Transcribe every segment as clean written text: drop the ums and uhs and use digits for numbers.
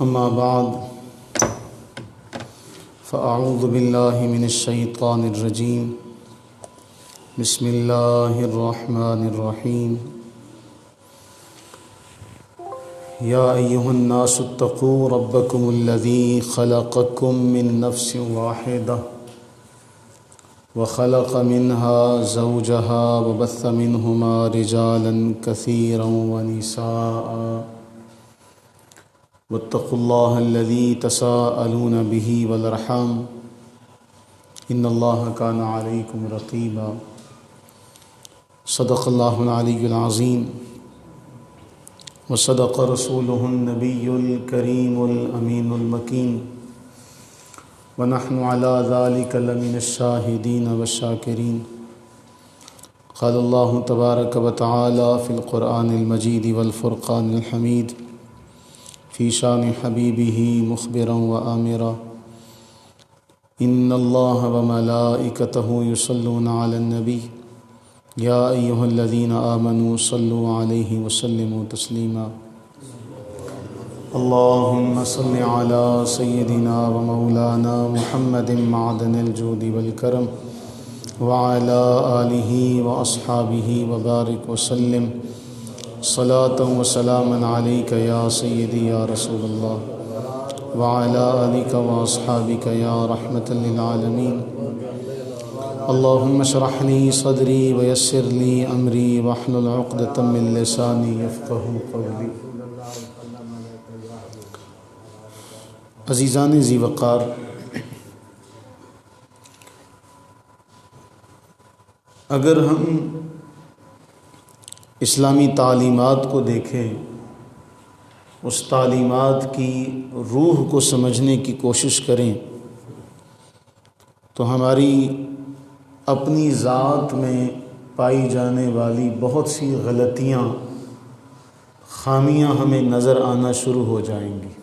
أما بعد فأعوذ بالله من الشيطان الرجيم بسم الله الرحمن الرحيم يا أيها الناس اتقوا ربكم الذي خلقكم من نفس واحدة وخلق منها زوجها وبث منهما رجالا كثيرا ونساء واتقوا الله الذي تساءلون به والأرحام إن الله كان عليكم رقيبا صدق الله العلي العظيم وصدق رسوله النبي الكريم الأمين المكين ونحن على ذلك لمن الشاهدين والشاكرين قال الله تبارك وتعالى في القرآن المجيد والفرقان الحميد في شان حبيبه مخبرا وآمرا إن الله وملائكته يصلون على النبي يا أيها الذين آمنوا صلوا عليه وسلموا تسليما اللهم صل على سيدنا ومولانا محمد معدن الجود والكرم وعلى آله وأصحابه وبارك وسلم صلاة وسلاما عليك يا سيدي يا رسول الله وعلى آلك وأصحابك يا رحمة للعالمين اللهم اشرح لي صدري ويسر لي أمري واحلل عقدة من لساني يفقهوا قولي. عزیزان ذی وقار، اگر ہم اسلامی تعلیمات کو دیکھیں، اس تعلیمات کی روح کو سمجھنے کی کوشش کریں، تو ہماری اپنی ذات میں پائی جانے والی بہت سی غلطیاں، خامیاں ہمیں نظر آنا شروع ہو جائیں گی.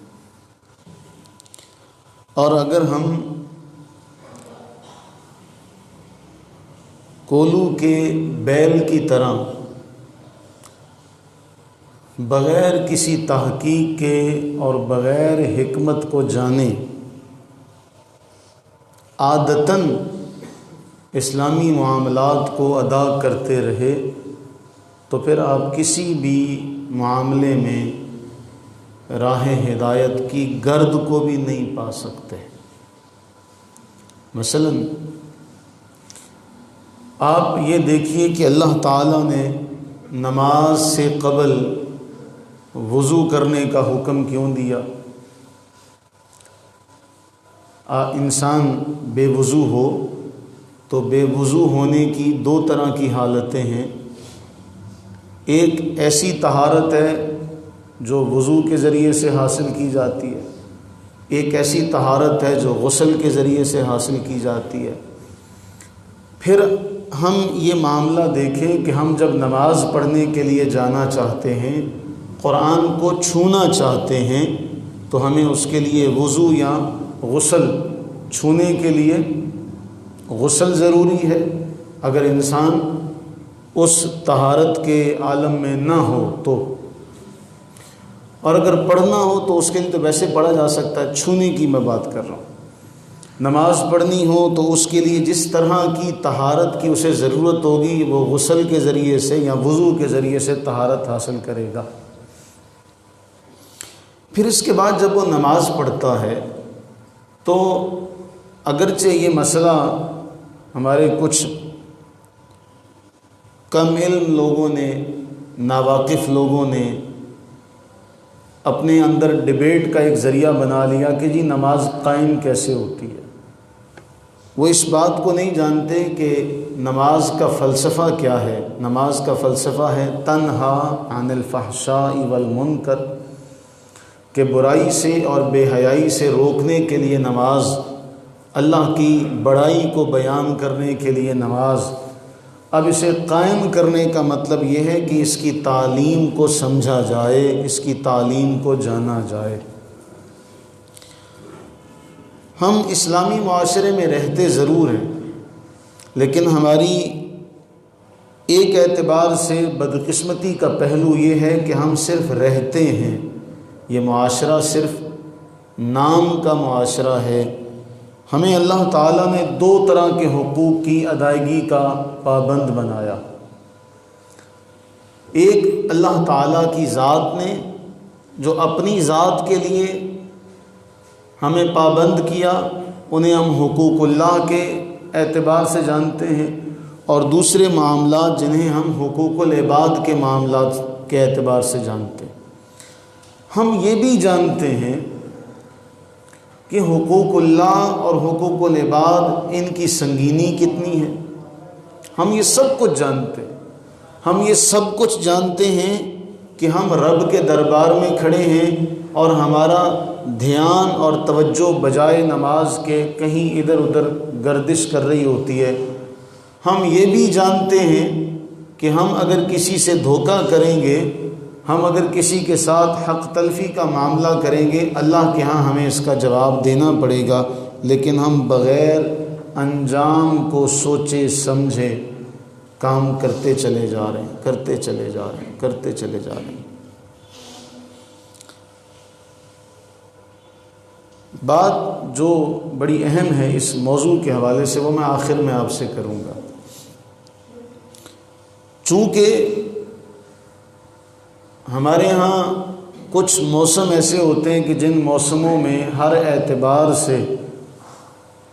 اور اگر ہم کولو کے بیل کی طرح بغیر کسی تحقیق کے اور بغیر حکمت کو جانے عادتاً اسلامی معاملات کو ادا کرتے رہے، تو پھر آپ کسی بھی معاملے میں راہ ہدایت کی گرد کو بھی نہیں پا سکتے. مثلا آپ یہ دیکھیے کہ اللہ تعالیٰ نے نماز سے قبل وضو کرنے کا حکم کیوں دیا؟ انسان بے وضو ہو تو بے وضو ہونے کی دو طرح کی حالتیں ہیں. ایک ایسی طہارت ہے جو وضو کے ذریعے سے حاصل کی جاتی ہے، ایک ایسی طہارت ہے جو غسل کے ذریعے سے حاصل کی جاتی ہے. پھر ہم یہ معاملہ دیکھیں کہ ہم جب نماز پڑھنے کے لیے جانا چاہتے ہیں، قرآن کو چھونا چاہتے ہیں، تو ہمیں اس کے لیے وضو یا غسل، چھونے کے لیے غسل ضروری ہے. اگر انسان اس طہارت کے عالم میں نہ ہو تو، اور اگر پڑھنا ہو تو اس کے لیے تو ویسے پڑھا جا سکتا ہے، چھونے کی میں بات کر رہا ہوں. نماز پڑھنی ہو تو اس کے لیے جس طرح کی طہارت کی اسے ضرورت ہوگی، وہ غسل کے ذریعے سے یا وضو کے ذریعے سے طہارت حاصل کرے گا. پھر اس کے بعد جب وہ نماز پڑھتا ہے تو اگرچہ یہ مسئلہ ہمارے کچھ کم علم لوگوں نے، ناواقف لوگوں نے اپنے اندر ڈیبیٹ کا ایک ذریعہ بنا لیا کہ جی نماز قائم کیسے ہوتی ہے. وہ اس بات کو نہیں جانتے کہ نماز کا فلسفہ کیا ہے. نماز کا فلسفہ ہے تنہا عن الفحشاء والمنکر، کہ برائی سے اور بے حیائی سے روکنے کے لیے نماز، اللہ کی بڑائی کو بیان کرنے کے لیے نماز. اب اسے قائم کرنے کا مطلب یہ ہے کہ اس کی تعلیم کو سمجھا جائے، اس کی تعلیم کو جانا جائے. ہم اسلامی معاشرے میں رہتے ضرور ہیں، لیکن ہماری ایک اعتبار سے بدقسمتی کا پہلو یہ ہے کہ ہم صرف رہتے ہیں. یہ معاشرہ صرف نام کا معاشرہ ہے، ہمیں اللہ تعالیٰ نے 2 طرح کے حقوق کی ادائیگی کا پابند بنایا۔ ایک اللہ تعالیٰ کی ذات نے جو اپنی ذات کے لیے ہمیں پابند کیا، انہیں ہم حقوق اللہ کے اعتبار سے جانتے ہیں، اور دوسرے معاملات جنہیں ہم حقوق العباد کے معاملات کے اعتبار سے جانتے ہیں۔ ہم یہ بھی جانتے ہیں کہ حقوق اللہ اور حقوق العباد ان کی سنگینی کتنی ہے، ہم یہ سب کچھ جانتے ہیں۔ ہم یہ سب کچھ جانتے ہیں کہ ہم رب کے دربار میں کھڑے ہیں اور ہمارا دھیان اور توجہ بجائے نماز کے کہیں ادھر ادھر گردش کر رہی ہوتی ہے۔ ہم یہ بھی جانتے ہیں کہ ہم اگر کسی سے دھوکہ کریں گے، ہم اگر کسی کے ساتھ حق تلفی کا معاملہ کریں گے، اللہ کے ہاں ہمیں اس کا جواب دینا پڑے گا، لیکن ہم بغیر انجام کو سوچے سمجھے کام کرتے چلے جا رہے ہیں، کرتے چلے جا رہے ہیں، کرتے چلے جا رہے ہیں۔ بات جو بڑی اہم ہے اس موضوع کے حوالے سے، وہ میں آخر میں آپ سے کروں گا۔ چونکہ ہمارے ہاں کچھ موسم ایسے ہوتے ہیں کہ جن موسموں میں ہر اعتبار سے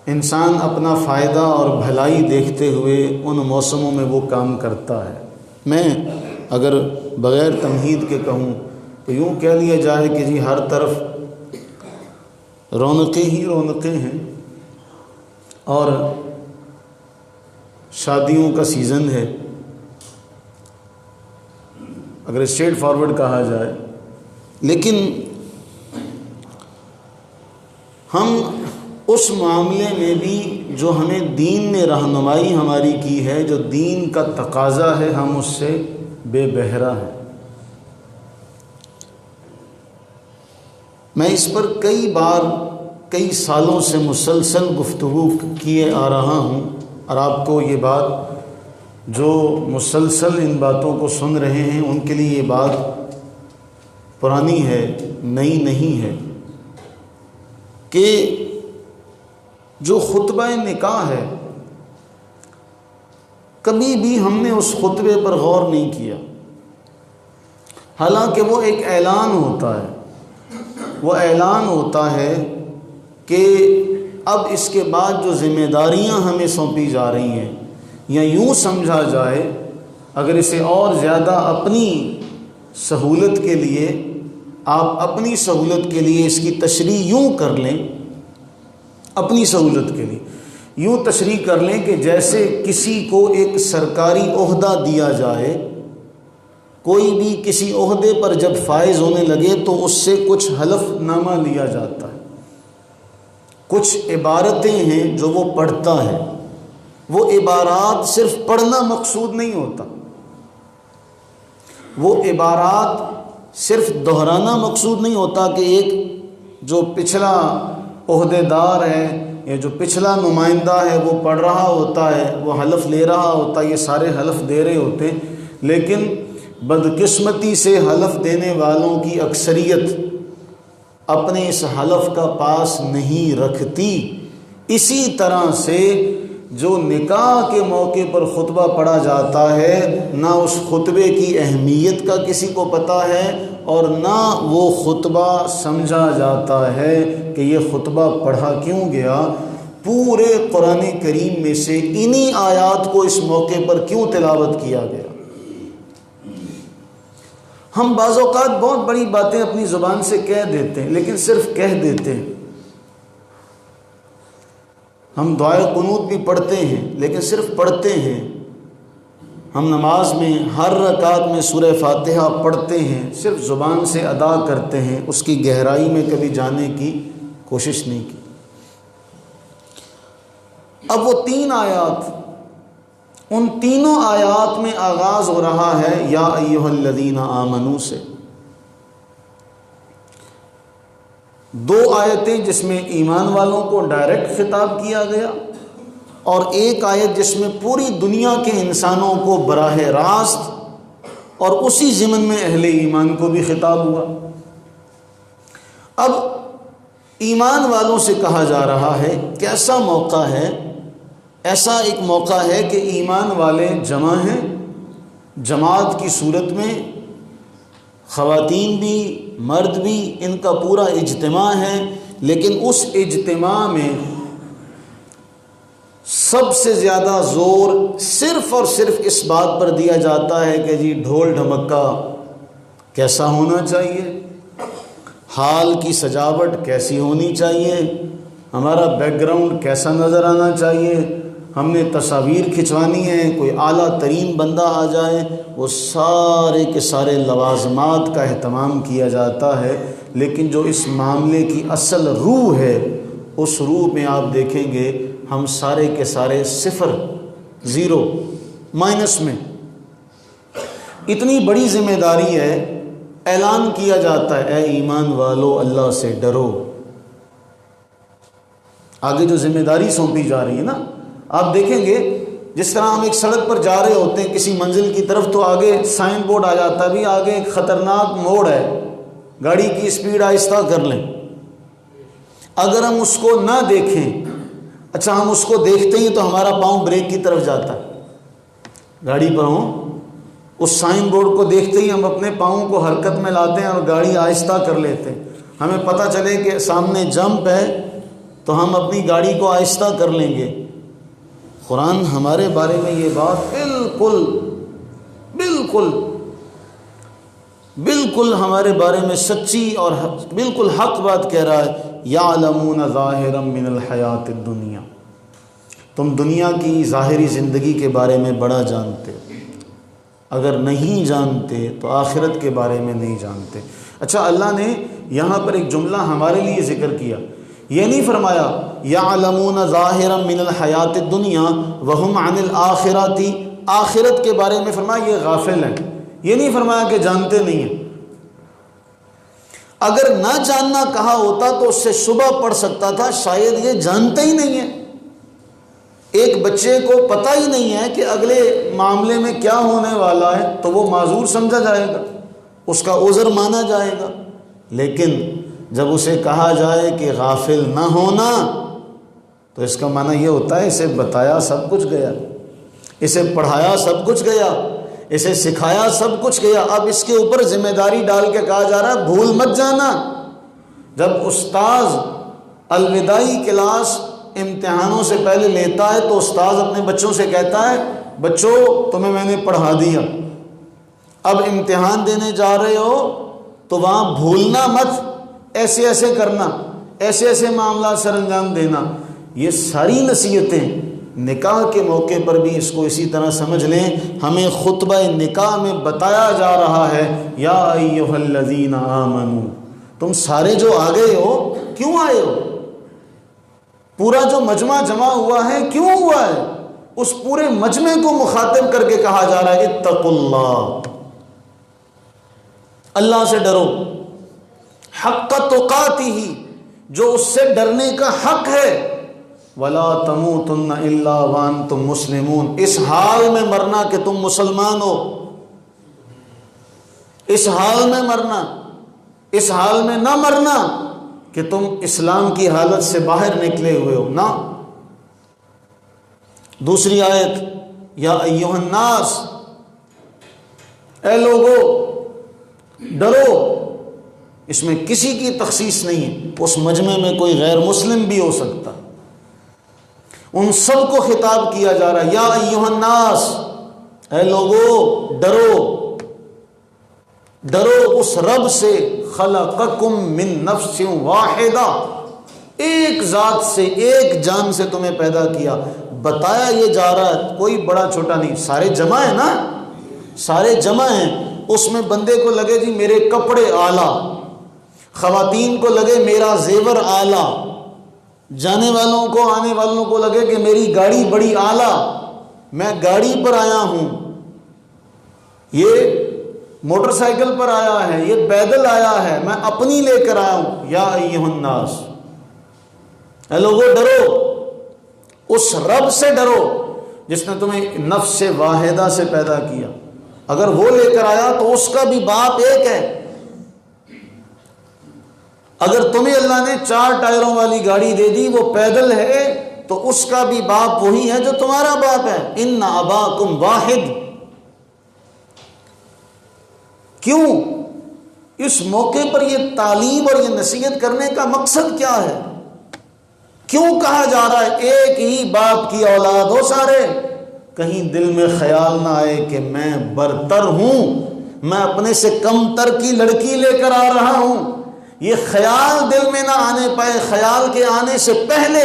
انسان اپنا فائدہ اور بھلائی دیکھتے ہوئے ان موسموں میں وہ کام کرتا ہے۔ میں اگر بغیر تمہید کے کہوں تو یوں کہہ لیا جائے کہ جی ہر طرف رونقیں ہی رونقیں ہیں، اور شادیوں کا سیزن ہے اگر اسٹریٹ فارورڈ کہا جائے۔ لیکن ہم اس معاملے میں بھی جو ہمیں دین نے رہنمائی ہماری کی ہے، جو دین کا تقاضا ہے، ہم اس سے بے بہرہ ہیں۔ میں اس پر کئی بار کئی سالوں سے مسلسل گفتگو کیے آ رہا ہوں، اور آپ کو یہ بات، جو مسلسل ان باتوں کو سن رہے ہیں ان کے لیے یہ بات پرانی ہے، نئی نہیں ہے، کہ جو خطبہ نکاح ہے، کبھی بھی ہم نے اس خطبے پر غور نہیں کیا، حالانکہ وہ ایک اعلان ہوتا ہے۔ وہ اعلان ہوتا ہے کہ اب اس کے بعد جو ذمہ داریاں ہمیں سونپی جا رہی ہیں، یا یوں سمجھا جائے اگر اسے اور زیادہ اپنی سہولت کے لیے، آپ اپنی سہولت کے لیے اس کی تشریح یوں کر لیں، اپنی سہولت کے لیے یوں تشریح کر لیں کہ جیسے کسی کو ایک سرکاری عہدہ دیا جائے، کوئی بھی کسی عہدے پر جب فائز ہونے لگے تو اس سے کچھ حلف نامہ لیا جاتا ہے، کچھ عبارتیں ہیں جو وہ پڑھتا ہے۔ وہ عبارات صرف پڑھنا مقصود نہیں ہوتا، وہ عبارات صرف دہرانا مقصود نہیں ہوتا کہ ایک جو پچھلا عہدے دار ہے یا جو پچھلا نمائندہ ہے وہ پڑھ رہا ہوتا ہے، وہ حلف لے رہا ہوتا ہے، یہ سارے حلف دے رہے ہوتے ہیں، لیکن بدقسمتی سے حلف دینے والوں کی اکثریت اپنے اس حلف کا پاس نہیں رکھتی۔ اسی طرح سے جو نکاح کے موقع پر خطبہ پڑھا جاتا ہے، نہ اس خطبے کی اہمیت کا کسی کو پتہ ہے، اور نہ وہ خطبہ سمجھا جاتا ہے کہ یہ خطبہ پڑھا کیوں گیا، پورے قرآن کریم میں سے انہی آیات کو اس موقع پر کیوں تلاوت کیا گیا۔ ہم بعض اوقات بہت بڑی باتیں اپنی زبان سے کہہ دیتے ہیں، لیکن صرف کہہ دیتے ہیں۔ ہم دعائے قنوت بھی پڑھتے ہیں، لیکن صرف پڑھتے ہیں۔ ہم نماز میں ہر رکعت میں سورہ فاتحہ پڑھتے ہیں، صرف زبان سے ادا کرتے ہیں، اس کی گہرائی میں کبھی جانے کی کوشش نہیں کی۔ اب وہ 3 آیات، ان تینوں آیات میں آغاز ہو رہا ہے یا ایھا الذین آمنوا سے۔ 2 آیتیں جس میں ایمان والوں کو ڈائریکٹ خطاب کیا گیا، اور ایک آیت جس میں پوری دنیا کے انسانوں کو براہ راست اور اسی ضمن میں اہل ایمان کو بھی خطاب ہوا۔ اب ایمان والوں سے کہا جا رہا ہے کیسا موقع ہے؟ ایسا ایک موقع ہے کہ ایمان والے جمع ہیں، جماعت کی صورت میں، خواتین بھی مرد بھی، ان کا پورا اجتماع ہے، لیکن اس اجتماع میں سب سے زیادہ زور صرف اور صرف اس بات پر دیا جاتا ہے کہ جی ڈھول ڈھمکا کیسا ہونا چاہیے، ہال کی سجاوٹ کیسی ہونی چاہیے، ہمارا بیک گراؤنڈ کیسا نظر آنا چاہیے، ہم نے تصاویر کھنچوانی ہے، کوئی اعلیٰ ترین بندہ آ جائے، وہ سارے کے سارے لوازمات کا اہتمام کیا جاتا ہے، لیکن جو اس معاملے کی اصل روح ہے اس روح میں آپ دیکھیں گے ہم سارے کے سارے صفر، زیرو، مائنس میں۔ اتنی بڑی ذمہ داری ہے، اعلان کیا جاتا ہے اے ایمان والو اللہ سے ڈرو۔ آگے جو ذمہ داری سونپی جا رہی ہے نا، آپ دیکھیں گے جس طرح ہم ایک سڑک پر جا رہے ہوتے ہیں کسی منزل کی طرف، تو آگے سائن بورڈ آ جاتا ہے بھی آگے ایک خطرناک موڑ ہے، گاڑی کی اسپیڈ آہستہ کر لیں۔ اگر ہم اس کو نہ دیکھیں، اچھا ہم اس کو دیکھتے ہی تو ہمارا پاؤں بریک کی طرف جاتا ہے، گاڑی پر ہوں اس سائن بورڈ کو دیکھتے ہی ہم اپنے پاؤں کو حرکت میں لاتے ہیں اور گاڑی آہستہ کر لیتے ہیں۔ ہمیں پتہ چلے کہ سامنے جمپ ہے تو ہم اپنی گاڑی کو آہستہ کر لیں گے۔ قرآن ہمارے بارے میں یہ بات بالکل بالکل بالکل ہمارے بارے میں سچی اور بالکل حق بات کہہ رہا ہے، یعلمون ظاہرا من الحیات الدنیا، تم دنیا کی ظاہری زندگی کے بارے میں بڑا جانتے ہو، اگر نہیں جانتے تو آخرت کے بارے میں نہیں جانتے۔ اچھا اللہ نے یہاں پر ایک جملہ ہمارے لیے ذکر کیا، یہ نہیں فرمایا یعلمون ظاہرا من الحیات الدنیا وہم عن الآخرۃ، آخرت کے بارے میں فرمایا یہ غافل ہیں، یہ نہیں فرمایا کہ جانتے نہیں ہیں۔ اگر نہ جاننا کہا ہوتا تو اس سے شبہ پڑ سکتا تھا شاید یہ جانتے ہی نہیں ہیں۔ ایک بچے کو پتہ ہی نہیں ہے کہ اگلے معاملے میں کیا ہونے والا ہے تو وہ معذور سمجھا جائے گا، اس کا عذر مانا جائے گا، لیکن جب اسے کہا جائے کہ غافل نہ ہونا تو اس کا معنی یہ ہوتا ہے اسے بتایا سب کچھ گیا، اسے پڑھایا سب کچھ گیا، اسے سکھایا سب کچھ گیا، اب اس کے اوپر ذمہ داری ڈال کے کہا جا رہا ہے بھول مت جانا۔ جب استاذ الوداعی کلاس امتحانوں سے پہلے لیتا ہے تو استاذ اپنے بچوں سے کہتا ہے بچوں تمہیں میں نے پڑھا دیا، اب امتحان دینے جا رہے ہو تو وہاں بھولنا مت، ایسے ایسے کرنا، ایسے ایسے معاملات سر انجام دینا۔ یہ ساری نصیحتیں نکاح کے موقع پر بھی اس کو اسی طرح سمجھ لیں، ہمیں خطبہ نکاح میں بتایا جا رہا ہے یا ایھا الذین آمنو، تم سارے جو آ گئے ہو کیوں آئے ہو، پورا جو مجمع جمع ہوا ہے کیوں ہوا ہے، اس پورے مجمع کو مخاطب کر کے کہا جا رہا ہے اتقوا اللہ، اللہ سے ڈرو، حق تقاتہ، جو اس سے ڈرنے کا حق ہے، ولا تموتن الا وانتم مسلمون، اس حال میں مرنا کہ تم مسلمان ہو، اس حال میں مرنا، اس حال میں نہ مرنا کہ تم اسلام کی حالت سے باہر نکلے ہوئے ہو نا۔ دوسری آیت یا ایھا الناس، اے لوگو ڈرو، اس میں کسی کی تخصیص نہیں ہے، اس مجمع میں کوئی غیر مسلم بھی ہو سکتا، ان سب کو خطاب کیا جا رہا ہے یا ایھا الناس، اے لوگو ڈرو، ڈرو اس رب سے خلقکم من نفس واحدہ، ایک ذات سے ایک جان سے تمہیں پیدا کیا۔ بتایا یہ جا رہا ہے کوئی بڑا چھوٹا نہیں، سارے جمع ہیں نا، سارے جمع ہیں، اس میں بندے کو لگے جی میرے کپڑے اعلیٰ، خواتین کو لگے میرا زیور اعلیٰ، جانے والوں کو آنے والوں کو لگے کہ میری گاڑی بڑی اعلیٰ، میں گاڑی پر آیا ہوں، یہ موٹر سائیکل پر آیا ہے، یہ پیدل آیا ہے، میں اپنی لے کر آیا ہوں۔ یا ایھا الناس، اے لوگو ڈرو، اس رب سے ڈرو جس نے تمہیں نفس واحدہ سے پیدا کیا، اگر وہ لے کر آیا تو اس کا بھی باپ ایک ہے، اگر تمہیں اللہ نے 4 ٹائروں والی گاڑی دے دی، وہ پیدل ہے، تو اس کا بھی باپ وہی ہے جو تمہارا باپ ہے۔ ان اباکم واحد۔ کیوں؟ اس موقع پر یہ تعلیم اور یہ نصیحت کرنے کا مقصد کیا ہے؟ کیوں کہا جا رہا ہے ایک ہی باپ کی اولاد ہو سارے؟ کہیں دل میں خیال نہ آئے کہ میں برتر ہوں، میں اپنے سے کم تر کی لڑکی لے کر آ رہا ہوں۔ یہ خیال دل میں نہ آنے پائے۔ خیال کے آنے سے پہلے،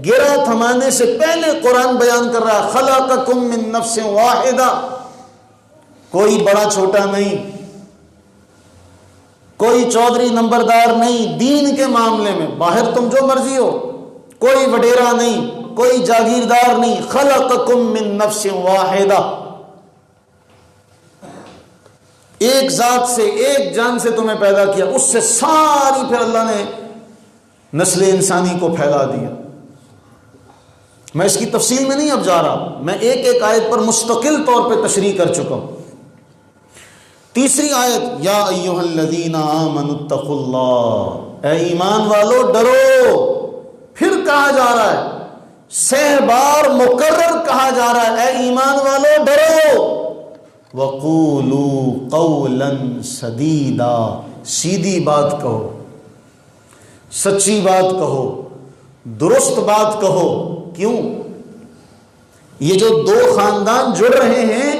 گرا تھمانے سے پہلے قرآن بیان کر رہا ہے خلقکم من نفس واحدہ۔ کوئی بڑا چھوٹا نہیں، کوئی چودھری نمبردار نہیں دین کے معاملے میں، باہر تم جو مرضی ہو، کوئی وڈیرا نہیں، کوئی جاگیردار نہیں۔ خلقکم من نفس واحدہ، ایک ذات سے، ایک جان سے تمہیں پیدا کیا، اس سے ساری پھر اللہ نے نسل انسانی کو پھیلا دیا۔ میں اس کی تفصیل میں نہیں اب جا رہا، میں ایک ایک آیت پر مستقل طور پہ تشریح کر چکا ہوں۔ تیسری آیت، یا ایھا الذین آمنوا اتقوا اللہ، اے ایمان والو ڈرو۔ پھر کہا جا رہا ہے، سہ بار مکرر کہا جا رہا ہے، اے ایمان والو ڈرو۔ وَقُولُوا قَوْلًا سَدِيدًا، سیدھی بات کہو، سچی بات کہو، درست بات کہو۔ کیوں؟ یہ جو 2 خاندان جڑ رہے ہیں،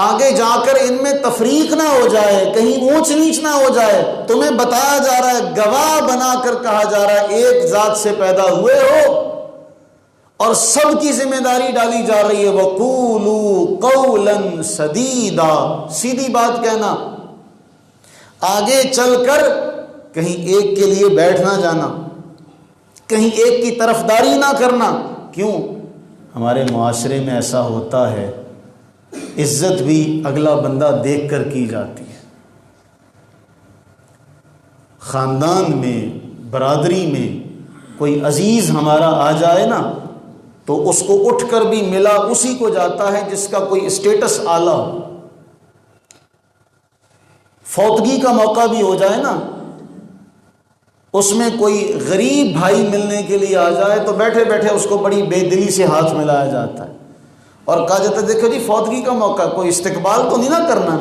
آگے جا کر ان میں تفریق نہ ہو جائے، کہیں اونچ نیچ نہ ہو جائے۔ تمہیں بتایا جا رہا ہے، گواہ بنا کر کہا جا رہا ہے ایک ذات سے پیدا ہوئے ہو، اور سب کی ذمہ داری ڈالی جا رہی ہے۔ وَقُولُوا قَوْلًا سَدِيدًا، سیدھی بات کہنا۔ آگے چل کر کہیں ایک کے لیے بیٹھ نہ جانا، کہیں ایک کی طرفداری نہ کرنا۔ کیوں؟ ہمارے معاشرے میں ایسا ہوتا ہے، عزت بھی اگلا بندہ دیکھ کر کی جاتی ہے۔ خاندان میں، برادری میں کوئی عزیز ہمارا آ جائے نا، تو اس کو اٹھ کر بھی ملا اسی کو جاتا ہے جس کا کوئی اسٹیٹس اعلیٰ ہو۔ فوتگی کا موقع بھی ہو جائے نا، اس میں کوئی غریب بھائی ملنے کے لیے آ جائے تو بیٹھے بیٹھے اس کو بڑی بے دلی سے ہاتھ ملایا جاتا ہے، اور کہا جاتا ہے دیکھو جی فوتگی کا موقع، کوئی استقبال تو نہیں نہ کرنا،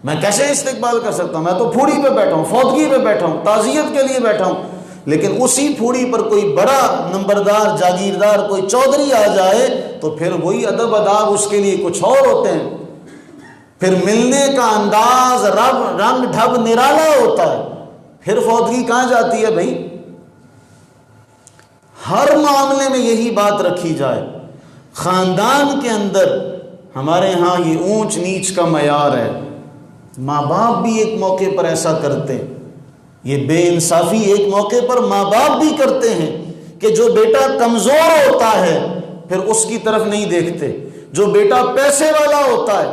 میں کیسے استقبال کر سکتا ہوں، میں تو پھوڑی پہ بیٹھا ہوں، فوتگی پہ بیٹھا ہوں، تعزیت کے لیے بیٹھا ہوں۔ لیکن اسی پھوڑی پر کوئی بڑا نمبردار، جاگیردار، کوئی چودھری آ جائے تو پھر وہی ادب آداب اس کے لیے کچھ اور ہوتے ہیں، پھر ملنے کا انداز، رنگ ڈھب نرالا ہوتا ہے۔ پھر فوتگی کہاں جاتی ہے بھائی؟ ہر معاملے میں یہی بات رکھی جائے۔ خاندان کے اندر ہمارے ہاں یہ اونچ نیچ کا معیار ہے، ماں باپ بھی ایک موقع پر ایسا کرتے، یہ بے انصافی ایک موقع پر ماں باپ بھی کرتے ہیں کہ جو بیٹا کمزور ہوتا ہے پھر اس کی طرف نہیں دیکھتے، جو بیٹا پیسے والا ہوتا ہے،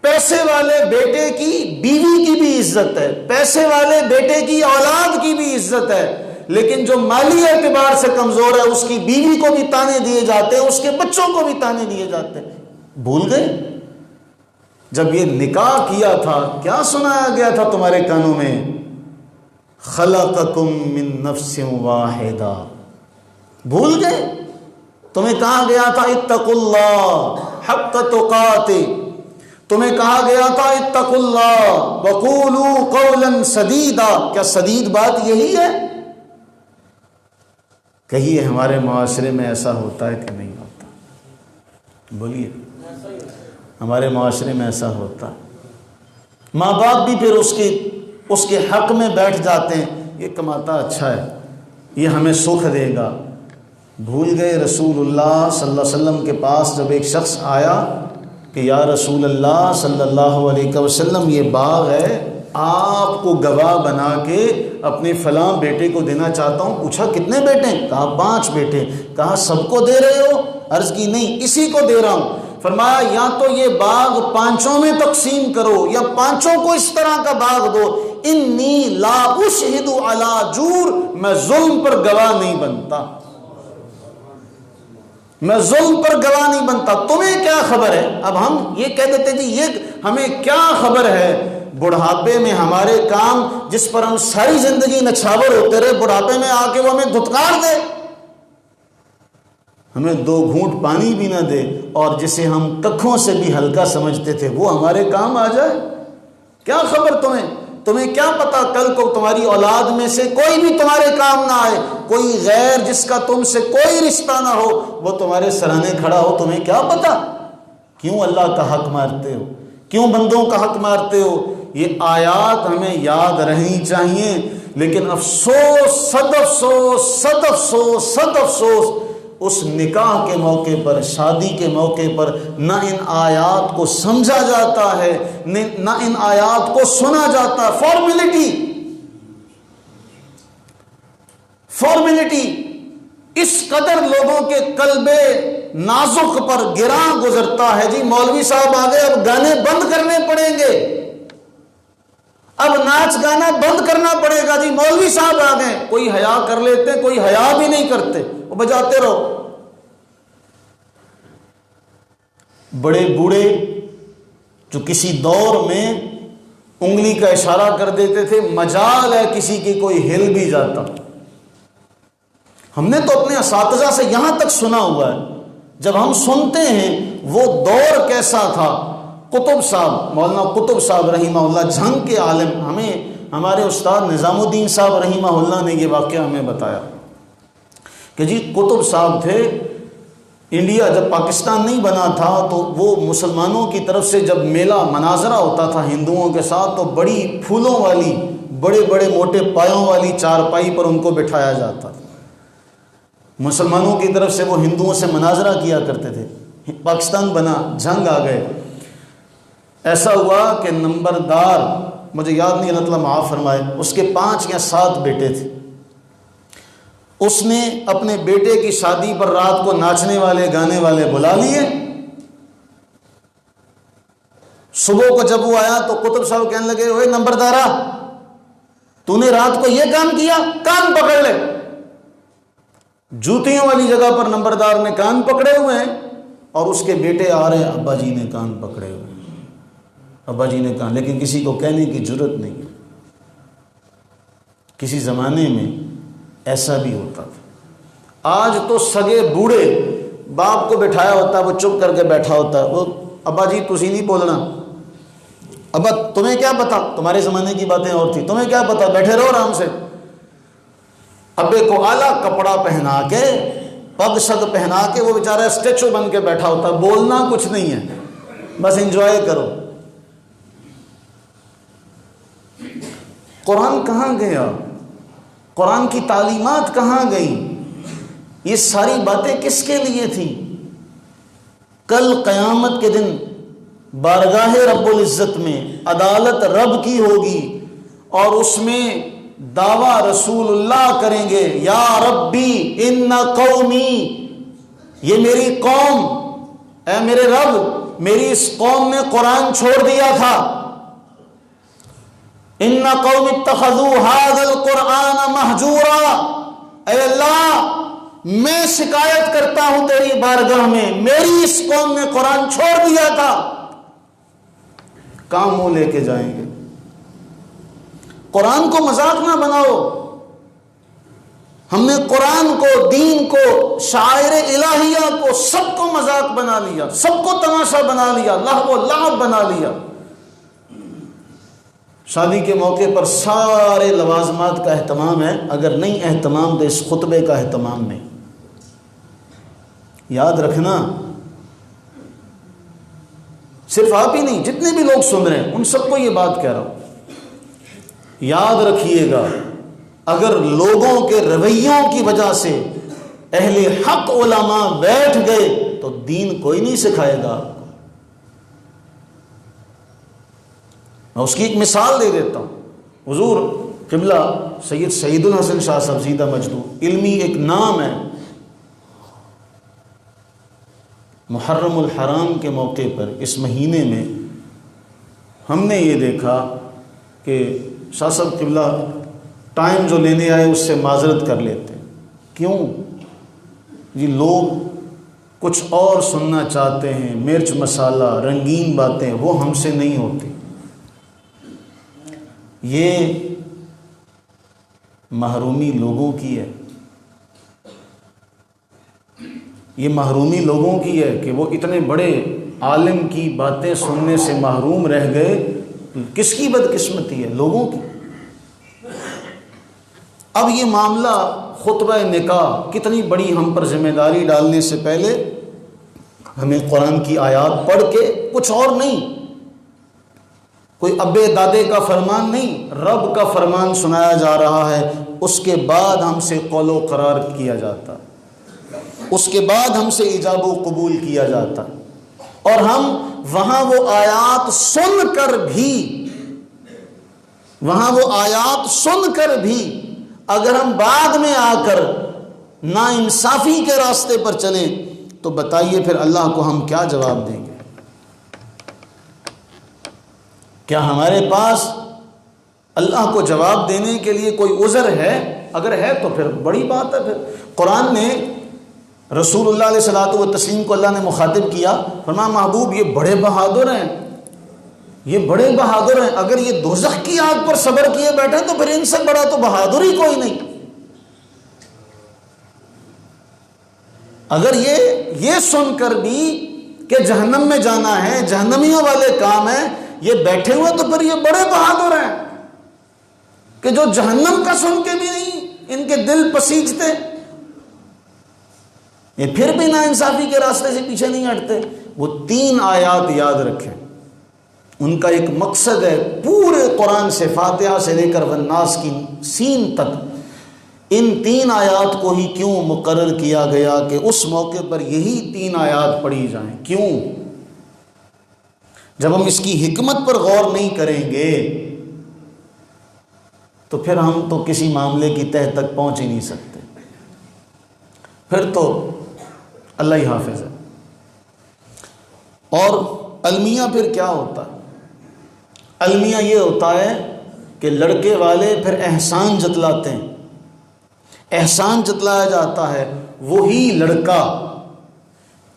پیسے والے بیٹے کی بیوی کی بھی عزت ہے، پیسے والے بیٹے کی اولاد کی بھی عزت ہے، لیکن جو مالی اعتبار سے کمزور ہے اس کی بیوی کو بھی تانے دیے جاتے ہیں، اس کے بچوں کو بھی تانے دیے جاتے ہیں۔ بھول گئے جب یہ نکاح کیا تھا کیا سنایا گیا تھا تمہارے کانوں میں؟ خلقکم من نفس واحدہ۔ بھول گئے؟ تمہیں کہا گیا تھا اتقوا اللہ حق تقاتہ، تمہیں کہا گیا تھا اتقوا اللہ وقولوا قولا سدیدا۔ کیا سدید بات یہی ہے؟ کہیے ہمارے معاشرے میں ایسا ہوتا ہے کہ نہیں ہوتا؟ بولیے، ہمارے معاشرے میں ایسا ہوتا ہے۔ ماں باپ بھی پھر اس کے حق میں بیٹھ جاتے ہیں، یہ کماتا اچھا ہے، یہ ہمیں سکھ دے گا۔ بھول گئے رسول اللہ صلی اللہ علیہ وسلم کے پاس جب ایک شخص آیا کہ یا رسول اللہ صلی اللہ علیہ وسلم یہ باغ ہے، آپ کو گواہ بنا کے اپنے فلاں بیٹے کو دینا چاہتا ہوں۔ پوچھا کتنے بیٹے؟ کہا 5 بیٹے۔ کہا سب کو دے رہے ہو؟ عرض کی نہیں، اسی کو دے رہا ہوں۔ فرمایا یا تو یہ باغ 5 میں تقسیم کرو یا 5 کو اس طرح کا باغ دو۔ انی لا اشہد علی جور، میں ظلم پر گواہ نہیں بنتا، میں ظلم پر گواہ نہیں بنتا۔ تمہیں کیا خبر ہے؟ اب ہم یہ کہہ دیتے جی یہ ہمیں کیا خبر ہے، بڑھاپے میں ہمارے کام جس پر ہم ساری زندگی نچھاور ہوتے رہے، بڑھاپے میں آ کے وہ ہمیں دھتکار دے، ہمیں 2 گھونٹ پانی بھی نہ دے، اور جسے ہم ککھوں سے بھی ہلکا سمجھتے تھے وہ ہمارے کام آ جائے؟ کیا خبر تمہیں کیا پتا کل کو تمہاری اولاد میں سے کوئی بھی تمہارے کام نہ آئے، کوئی غیر جس کا تم سے کوئی رشتہ نہ ہو وہ تمہارے سرانے کھڑا ہو، تمہیں کیا پتا؟ کیوں اللہ کا حق مارتے ہو؟ کیوں بندوں کا حق مارتے ہو؟ یہ آیات ہمیں یاد رہنی چاہیے، لیکن افسوس، صد افسوس، صد افسوس، صد افسوس، اس نکاح کے موقع پر، شادی کے موقع پر نہ ان آیات کو سمجھا جاتا ہے، نہ ان آیات کو سنا جاتا۔ فارمیلٹی اس قدر لوگوں کے قلب نازک پر گراں گزرتا ہے، جی مولوی صاحب آ گئے، اب گانے بند کرنے پڑیں گے، اب ناچ گانا بند کرنا پڑے گا، جی مولوی صاحب آ گئے۔ کوئی حیا کر لیتے ہیں، کوئی حیا بھی نہیں کرتے، وہ بجاتے رہو۔ بڑے بوڑھے جو کسی دور میں انگلی کا اشارہ کر دیتے تھے، مجال ہے کسی کی کوئی ہل بھی جاتا۔ ہم نے تو اپنے اساتذہ سے یہاں تک سنا ہوا ہے، جب ہم سنتے ہیں وہ دور کیسا تھا۔ قطب صاحب، مولانا قطب صاحب رحمہ اللہ، جھنگ کے عالم، ہمیں ہمارے استاد نظام الدین صاحب رحمہ اللہ نے یہ واقعہ ہمیں بتایا کہ جی قطب صاحب تھے، انڈیا جب پاکستان نہیں بنا تھا تو وہ مسلمانوں کی طرف سے جب میلہ مناظرہ ہوتا تھا ہندوؤں کے ساتھ، تو بڑی پھولوں والی، بڑے بڑے موٹے پایوں والی چارپائی پر ان کو بٹھایا جاتا تھا۔ مسلمانوں کی طرف سے وہ ہندوؤں سے مناظرہ کیا کرتے تھے۔ پاکستان بنا، جنگ آ گئے، ایسا ہوا کہ نمبردار، مجھے یاد نہیں، اللہ تعالیٰ معاف فرمائے، اس کے 5 یا 7 بیٹے تھے۔ اس نے اپنے بیٹے کی شادی پر رات کو ناچنے والے گانے والے بلا لیے۔ صبح کو جب وہ آیا تو قطب صاحب کہنے لگے، اوے نمبردارا، تو نے رات کو یہ کام کیا، کان پکڑ لے۔ جوتیوں والی جگہ پر نمبردار نے کان پکڑے ہوئے ہیں، اور اس کے بیٹے آ رہے ہیں، ابا جی نے کان پکڑے ہوئے ہیں، ابا جی نے کان، لیکن کسی کو کہنے کی جرت نہیں۔ کسی زمانے میں ایسا بھی ہوتا تھا۔ آج تو سگے بوڑھے باپ کو بٹھایا ہوتا ہے، وہ چپ کر کے بیٹھا ہوتا ہے، وہ ابا جی تسی نہیں بولنا، ابا تمہیں کیا پتا، تمہارے زمانے کی باتیں اور تھی، تمہیں کیا پتا، بیٹھے رہو آرام سے۔ ابے کو اعلیٰ کپڑا پہنا کے، پگ شگ پہنا کے، وہ بیچارہ اسٹیچو بن کے بیٹھا ہوتا ہے، بولنا کچھ نہیں ہے، بس انجوائے کرو۔ قرآن کہاں گیا؟ قرآن کی تعلیمات کہاں گئیں؟ یہ ساری باتیں کس کے لیے تھیں؟ کل قیامت کے دن بارگاہ رب العزت میں عدالت رب کی ہوگی، اور اس میں دعویٰ رسول اللہ کریں گے، یا ربی ان قومی، یہ میری قوم، اے میرے رب میری اس قوم نے قرآن چھوڑ دیا تھا، ان قوم اتخذوا هذا القرآن مہجورا، اے اللہ میں شکایت کرتا ہوں تیری بارگاہ میں، میری اس قوم نے قرآن چھوڑ دیا تھا۔ کہاں منہ لے کے جائیں گے؟ قرآن کو مذاق نہ بناؤ۔ ہم نے قرآن کو، دین کو، شاعر الہیہ کو، سب کو مذاق بنا لیا، سب کو تماشا بنا لیا، لہو و لعب بنا لیا۔ شادی کے موقع پر سارے لوازمات کا اہتمام ہے، اگر نہیں اہتمام تو اس خطبے کا اہتمام نہیں۔ یاد رکھنا، صرف آپ ہی نہیں، جتنے بھی لوگ سن رہے ہیں ان سب کو یہ بات کہہ رہا ہوں، یاد رکھیے گا، اگر لوگوں کے رویوں کی وجہ سے اہل حق علماء بیٹھ گئے تو دین کوئی نہیں سکھائے گا۔ میں اس کی ایک مثال دے دیتا ہوں۔ حضور قبلہ سید شہید الحسن شاہ صاحب زیدہ مجدو، علمی ایک نام ہے، محرم الحرام کے موقع پر اس مہینے میں ہم نے یہ دیکھا کہ شاہ صاحب قبلہ ٹائم جو لینے آئے اس سے معذرت کر لیتے ہیں۔ کیوں؟ یہ لوگ کچھ اور سننا چاہتے ہیں، مرچ مسالہ، رنگین باتیں، وہ ہم سے نہیں ہوتی۔ یہ محرومی لوگوں کی ہے، یہ محرومی لوگوں کی ہے کہ وہ اتنے بڑے عالم کی باتیں سننے سے محروم رہ گئے۔ کس کی بدقسمتی ہے؟ لوگوں کی۔ اب یہ معاملہ خطبہ نکاح، کتنی بڑی ہم پر ذمہ داری ڈالنے سے پہلے ہمیں قرآن کی آیات پڑھ کے، کچھ اور نہیں، کوئی ابے دادے کا فرمان نہیں، رب کا فرمان سنایا جا رہا ہے، اس کے بعد ہم سے قول و قرار کیا جاتا، اس کے بعد ہم سے ایجاب و قبول کیا جاتا، اور ہم وہاں وہ آیات سن کر بھی اگر ہم بعد میں آ کر ناانصافی کے راستے پر چلیں تو بتائیے پھر اللہ کو ہم کیا جواب دیں گے؟ کیا ہمارے پاس اللہ کو جواب دینے کے لیے کوئی عذر ہے؟ اگر ہے تو پھر بڑی بات ہے۔ پھر قرآن نے رسول اللہ علیہ الصلوۃ والتسلیم کو اللہ نے مخاطب کیا، فرمایا محبوب یہ بڑے بہادر ہیں، یہ بڑے بہادر ہیں، اگر یہ دوزخ کی آگ پر صبر کیے بیٹھے تو پھر ان سے بڑا تو بہادر ہی کوئی نہیں۔ اگر یہ سن کر بھی کہ جہنم میں جانا ہے، جہنمیوں والے کام ہیں، یہ بیٹھے ہوئے تو پھر یہ بڑے بہادر ہیں کہ جو جہنم کا سن کے بھی نہیں ان کے دل پسیجتے، یہ پھر بھی ناانصافی کے راستے سے پیچھے نہیں ہٹتے۔ وہ 3 آیات یاد رکھیں، ان کا ایک مقصد ہے، پورے قرآن سے فاتحہ سے لے کر والناس کی سین تک ان 3 آیات کو ہی کیوں مقرر کیا گیا کہ اس موقع پر یہی 3 آیات پڑھی جائیں؟ کیوں؟ جب ہم اس کی حکمت پر غور نہیں کریں گے تو پھر ہم تو کسی معاملے کی تہہ تک پہنچ ہی نہیں سکتے، پھر تو اللہ ہی حافظ ہے۔ اور المیہ پھر کیا ہوتا ہے؟ المیہ یہ ہوتا ہے کہ لڑکے والے پھر احسان جتلاتے ہیں، احسان جتلایا جاتا ہے وہی لڑکا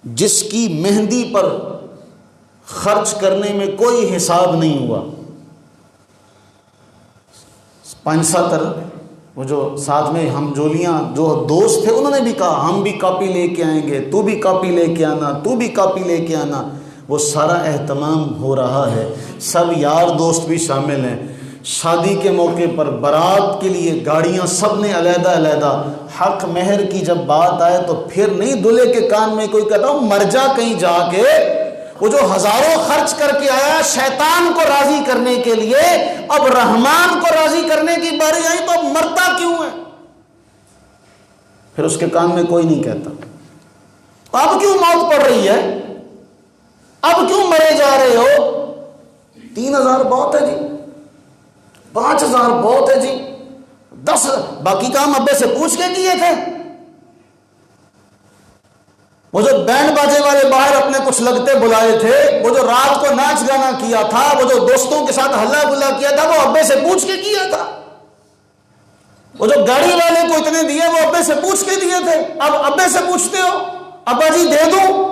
جس کی مہندی پر خرچ کرنے میں کوئی حساب نہیں ہوا۔ 5-7 وہ جو ساتھ میں ہم جولیاں جو دوست تھے انہوں نے بھی کہا ہم بھی کاپی لے کے آئیں گے، تو بھی کاپی لے کے آنا، تو بھی کاپی لے کے آنا۔ وہ سارا اہتمام ہو رہا ہے، سب یار دوست بھی شامل ہیں، شادی کے موقع پر بارات کے لیے گاڑیاں سب نے علیحدہ علیحدہ۔ حق مہر کی جب بات آئے تو پھر نہیں دلہے کے کان میں کوئی کہتا ہوں مر جا کہیں جا کے، وہ جو ہزاروں خرچ کر کے آیا شیطان کو راضی کرنے کے لیے، اب رحمان کو راضی کرنے کی باری آئی تو اب مرتا کیوں ہے؟ پھر اس کے کان میں کوئی نہیں کہتا اب کیوں موت پڑ رہی ہے، اب کیوں مرے جا رہے ہو؟ 3000 بہت ہے جی، 5000 بہت ہے جی، 10 باقی کام ابے سے پوچھ کے کیے تھے۔ وہ جو بینڈ باجے والے باہر اپنے کچھ لگتے بلائے تھے، وہ جو رات کو ناچ گانا کیا تھا، وہ جو دوستوں کے ساتھ ہلا گلا کیا تھا، وہ ابے سے پوچھ کے کیا تھا۔ وہ جو گاڑی والے کو اتنے دیے وہ ابے سے پوچھ کے دیے تھے، اب ابے سے پوچھتے ہو ابا جی دے دوں؟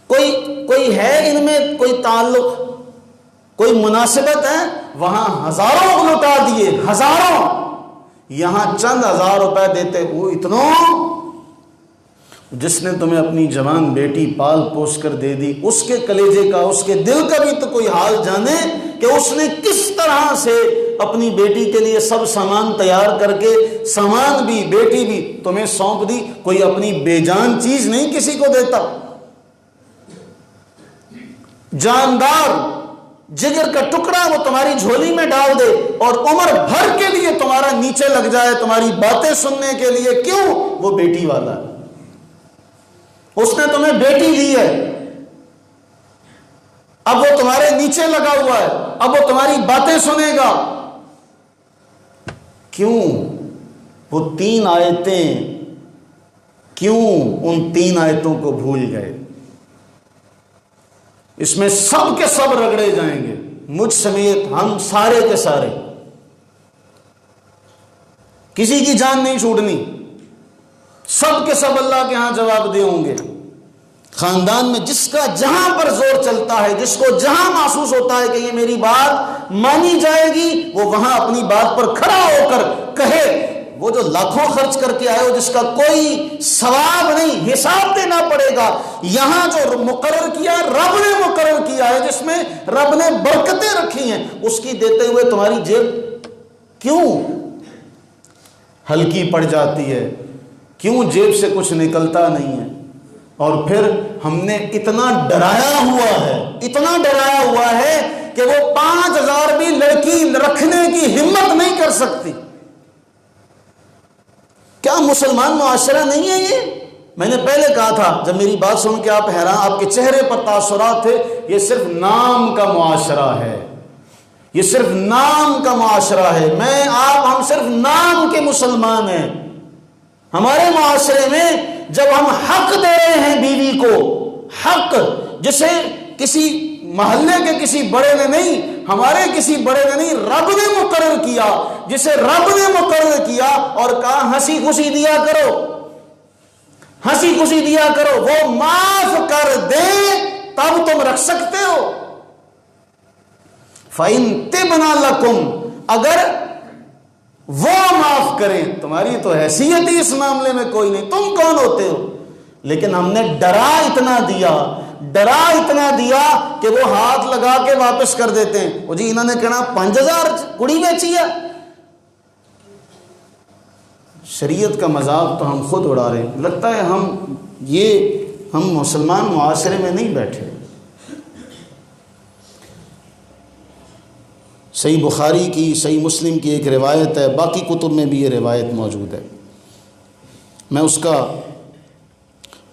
کوئی ہے ان میں کوئی تعلق، کوئی مناسبت ہے؟ وہاں ہزاروں لوٹا دیے، ہزاروں، یہاں چند 1000 روپے دیتے، وہ اتنوں۔ جس نے تمہیں اپنی جوان بیٹی پال پوس کر دے دی، اس کے کلیجے کا، اس کے دل کا بھی تو کوئی حال جانے کہ اس نے کس طرح سے اپنی بیٹی کے لیے سب سامان تیار کر کے، سامان بھی بیٹی بھی تمہیں سونپ دی۔ کوئی اپنی بے جان چیز نہیں کسی کو دیتا، جاندار جگر کا ٹکڑا وہ تمہاری جھولی میں ڈال دے اور عمر بھر کے لیے تمہارا نیچے لگ جائے تمہاری باتیں سننے کے لیے، کیوں؟ وہ بیٹی والا ہے، اس نے تمہیں بیٹی دی ہے، اب وہ تمہارے نیچے لگا ہوا ہے، اب وہ تمہاری باتیں سنے گا۔ کیوں وہ 3 آیتیں، کیوں ان 3 آیتوں کو بھول گئے؟ اس میں سب کے سب رگڑے جائیں گے، مجھ سمیت ہم سارے کے سارے، کسی کی جان نہیں چھوٹنی، سب کے سب اللہ کے ہاں جواب دے ہوں گے۔ خاندان میں جس کا جہاں پر زور چلتا ہے، جس کو جہاں محسوس ہوتا ہے کہ یہ میری بات مانی جائے گی، وہ وہاں اپنی بات پر کھڑا ہو کر کہے۔ وہ جو لاکھوں خرچ کر کے آئے ہو، جس کا کوئی ثواب نہیں، حساب دینا پڑے گا، یہاں جو مقرر کیا رب نے مقرر کیا ہے، جس میں رب نے برکتیں رکھی ہیں، اس کی دیتے ہوئے تمہاری جیب کیوں ہلکی پڑ جاتی ہے؟ کیوں جیب سے کچھ نکلتا نہیں ہے؟ اور پھر ہم نے اتنا ڈرایا ہوا ہے کہ وہ 5,000 بھی لڑکی رکھنے کی ہمت نہیں کر سکتی۔ کیا مسلمان معاشرہ نہیں ہے یہ؟ میں نے پہلے کہا تھا، جب میری بات سن کے آپ حیران، آپ کے چہرے پر تاثرات تھے، یہ صرف نام کا معاشرہ ہے، یہ صرف نام کا معاشرہ ہے۔ ہم صرف نام کے مسلمان ہیں۔ ہمارے معاشرے میں جب ہم حق دے رہے ہیں بیوی کو، حق جسے کسی محلے کے کسی بڑے نے نہیں، ہمارے کسی بڑے نے نہیں، رب نے مقرر کیا، جسے رب نے مقرر کیا اور کہا ہنسی خوشی دیا کرو، ہنسی خوشی دیا کرو، وہ معاف کر دے تب تم رکھ سکتے ہو۔ فَإِن تِبْنَ لَكُمْ، اگر وہ معاف کریں، تمہاری تو حیثیت ہی اس معاملے میں کوئی نہیں، تم کون ہوتے ہو؟ لیکن ہم نے ڈرا اتنا دیا کہ وہ ہاتھ لگا کے واپس کر دیتے ہیں۔ وہ جی انہوں نے کہنا 5,000 کڑی بیچی ہے۔ شریعت کا مذاق تو ہم خود اڑا رہے ہیں۔ لگتا ہے ہم مسلمان معاشرے میں نہیں بیٹھے۔ صحیح بخاری کی، صحیح مسلم کی ایک روایت ہے، باقی کتب میں بھی یہ روایت موجود ہے، میں اس کا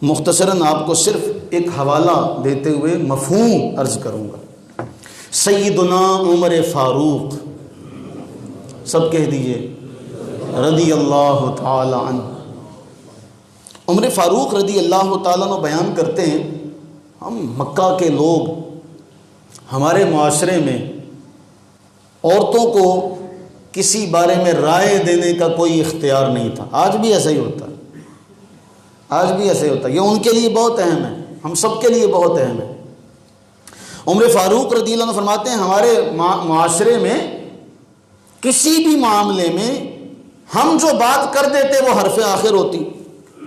مختصراً آپ کو صرف ایک حوالہ دیتے ہوئے مفہوم عرض کروں گا۔ سیدنا عمر فاروق، سب کہہ دیجئے رضی اللہ تعالی عنہ۔ عمر فاروق رضی اللہ تعالیٰ عنہ بیان کرتے ہیں، ہم مکہ کے لوگ، ہمارے معاشرے میں عورتوں کو کسی بارے میں رائے دینے کا کوئی اختیار نہیں تھا۔ آج بھی ایسا ہی ہوتا ہے، یہ ان کے لیے بہت اہم ہے، ہم سب کے لیے بہت اہم ہے۔ عمر فاروق رضی اللہ عنہ فرماتے ہیں، ہمارے معاشرے میں کسی بھی معاملے میں ہم جو بات کر دیتے وہ حرف آخر ہوتی،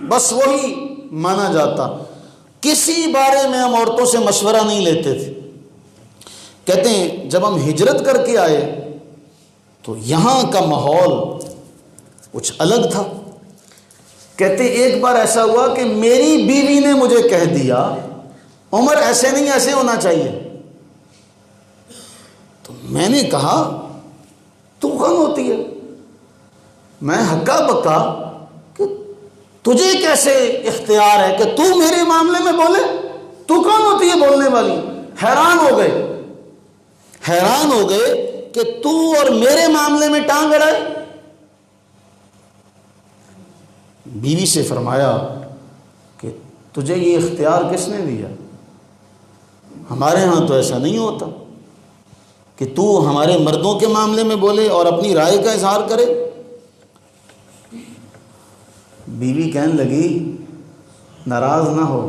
بس وہی مانا جاتا، کسی بارے میں ہم عورتوں سے مشورہ نہیں لیتے تھے۔ کہتے ہیں جب ہم ہجرت کر کے آئے تو یہاں کا ماحول کچھ الگ تھا۔ کہتے ایک بار ایسا ہوا کہ میری بیوی نے مجھے کہہ دیا، عمر ایسے نہیں، ایسے ہونا چاہیے۔ تو میں نے کہا تو کون ہوتی ہے؟ میں ہکا بکا کہ تجھے کیسے اختیار ہے کہ تو میرے معاملے میں بولے؟ تو کون ہوتی ہے بولنے والی؟ حیران ہو گئے کہ تو اور میرے معاملے میں ٹانگ اڑائے۔ بیوی سے فرمایا کہ تجھے یہ اختیار کس نے دیا؟ ہمارے ہاں تو ایسا نہیں ہوتا کہ تو ہمارے مردوں کے معاملے میں بولے اور اپنی رائے کا اظہار کرے۔ بیوی کہنے لگی ناراض نہ ہو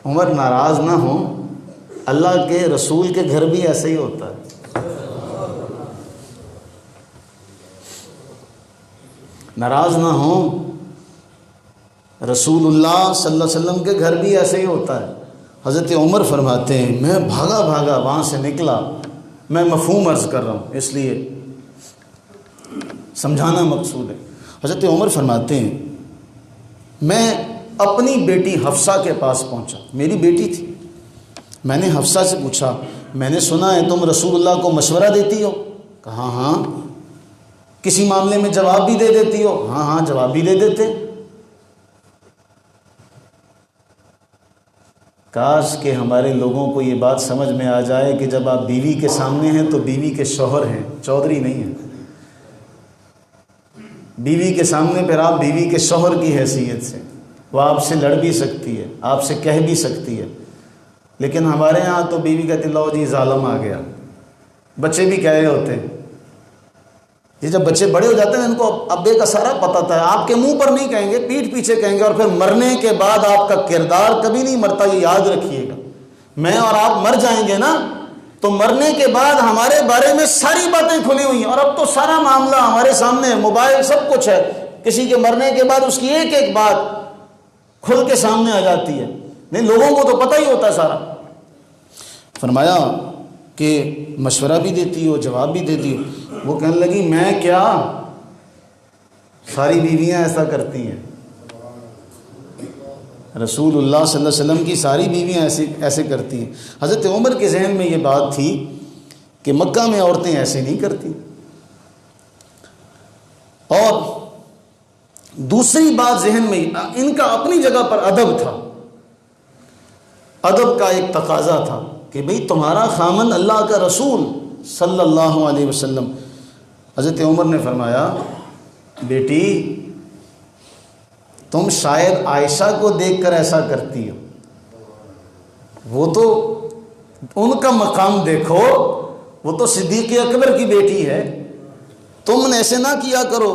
عمر، ناراض نہ ہو، اللہ کے رسول کے گھر بھی ایسے ہی ہوتا ہے۔ ناراض نہ ہو، رسول اللہ صلی اللہ علیہ وسلم کے گھر بھی ایسے ہی ہوتا ہے۔ حضرت عمر فرماتے ہیں میں بھاگا وہاں سے نکلا، میں مفہوم عرض کر رہا ہوں اس لیے سمجھانا مقصود ہے۔ حضرت عمر فرماتے ہیں میں اپنی بیٹی حفصہ کے پاس پہنچا، میری بیٹی تھی، میں نے حفصہ سے پوچھا میں نے سنا ہے تم رسول اللہ کو مشورہ دیتی ہو؟ کہا ہاں۔ کسی معاملے میں جواب بھی دے دیتی ہو؟ ہاں جواب بھی دے دیتے۔ کاش کہ ہمارے لوگوں کو یہ بات سمجھ میں آ جائے کہ جب آپ بیوی کے سامنے ہیں تو بیوی کے شوہر ہیں، چودھری نہیں ہیں۔ بیوی کے سامنے پھر آپ بیوی کے شوہر کی حیثیت سے، وہ آپ سے لڑ بھی سکتی ہے، آپ سے کہہ بھی سکتی ہے، لیکن ہمارے ہاں تو بیوی کہتی لو جی ظالم آ گیا، بچے بھی کہہ رہے ہوتے ہیں یہ جب بچے بڑے ہو جاتے ہیں ان کو ابے کا سارا پتہ تھا، آپ کے منہ پر نہیں کہیں گے، پیٹھ پیچھے کہیں گے، اور پھر مرنے کے بعد آپ کا کردار کبھی نہیں مرتا، یہ یاد رکھیے گا۔ میں اور آپ مر جائیں گے نا تو مرنے کے بعد ہمارے بارے میں ساری باتیں کھلی ہوئی ہیں، اور اب تو سارا معاملہ ہمارے سامنے ہے، موبائل سب کچھ ہے، کسی کے مرنے کے بعد اس کی ایک ایک بات کھل کے سامنے آ جاتی ہے، نہیں لوگوں کو تو پتہ ہی ہوتا ہے سارا۔ فرمایا کہ مشورہ بھی دیتی ہو، جواب بھی دیتی ہو۔ وہ کہنے لگی میں کیا، ساری بیویاں ایسا کرتی ہیں، رسول اللہ صلی اللہ علیہ وسلم کی ساری بیویاں ایسے کرتی ہیں۔ حضرت عمر کے ذہن میں یہ بات تھی کہ مکہ میں عورتیں ایسے نہیں کرتی۔ اور دوسری بات ذہن میں، ان کا اپنی جگہ پر ادب تھا، ادب کا ایک تقاضا تھا کہ بھئی تمہارا خامن اللہ کا رسول صلی اللہ علیہ وسلم۔ حضرت عمر نے فرمایا بیٹی تم شاید عائشہ کو دیکھ کر ایسا کرتی ہو، وہ تو ان کا مقام دیکھو، وہ تو صدیق اکبر کی بیٹی ہے، تم نے ایسے نہ کیا کرو۔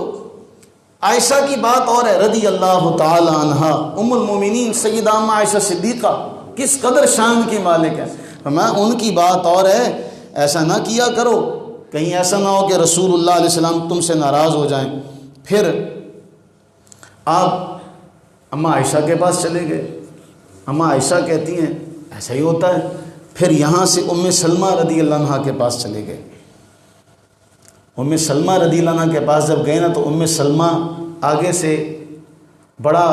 عائشہ کی بات اور ہے رضی اللہ تعالی عنہا، ام المومنین سیدہ اما عائشہ صدیقہ کس قدر شان کی مالک ہے، فرمایا ان کی بات اور ہے، ایسا نہ کیا کرو، کہیں ایسا نہ ہو کہ رسول اللہ علیہ السلام تم سے ناراض ہو جائیں۔ پھر آپ اما عائشہ کے پاس چلے گئے، اما عائشہ کہتی ہیں ایسا ہی ہوتا ہے۔ پھر یہاں سے ام سلمہ رضی اللہ عنہ کے پاس چلے گئے۔ ام سلمہ رضی اللہ عنہ کے پاس جب گئے نا تو ام سلمہ آگے سے بڑا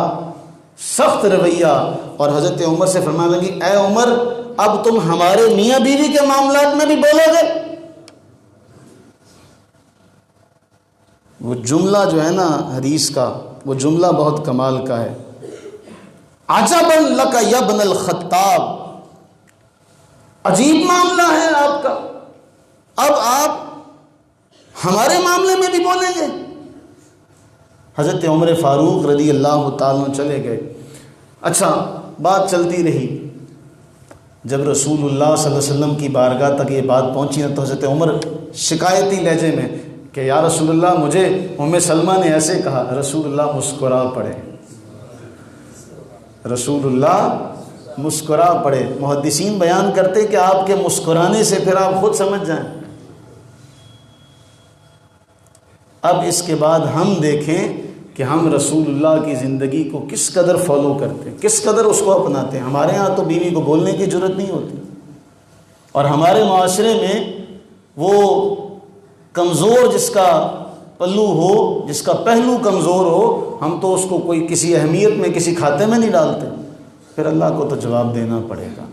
سخت رویہ، اور حضرت عمر سے فرمانے لگی اے عمر اب تم ہمارے میاں بیوی کے معاملات میں بھی بولو گے؟ وہ جملہ جو ہے نا حدیث کا، وہ جملہ بہت کمال کا ہے، عجبا لک یا ابن الخطاب، عجیب معاملہ ہے آپ کا، اب آپ ہمارے معاملے میں بھی بولیں گے؟ حضرت عمر فاروق رضی اللہ تعالیٰ عنہ چلے گئے۔ اچھا بات چلتی رہی، جب رسول اللہ صلی اللہ علیہ وسلم کی بارگاہ تک یہ بات پہنچی نا تو حضرت عمر شکایتی لہجے میں کہ یا رسول اللہ مجھے ام سلمہ نے ایسے کہا، رسول اللہ مسکرا پڑے، رسول اللہ مسکرا پڑے۔ محدثین بیان کرتے کہ آپ کے مسکرانے سے پھر آپ خود سمجھ جائیں۔ اب اس کے بعد ہم دیکھیں کہ ہم رسول اللہ کی زندگی کو کس قدر فالو کرتے ہیں، کس قدر اس کو اپناتے ہیں۔ ہمارے ہاں تو بیوی کو بولنے کی جرت نہیں ہوتی، اور ہمارے معاشرے میں وہ کمزور جس کا پلو ہو، جس کا پہلو کمزور ہو، ہم تو اس کو کوئی کسی اہمیت میں کسی کھاتے میں نہیں ڈالتے۔ پھر اللہ کو تو جواب دینا پڑے گا،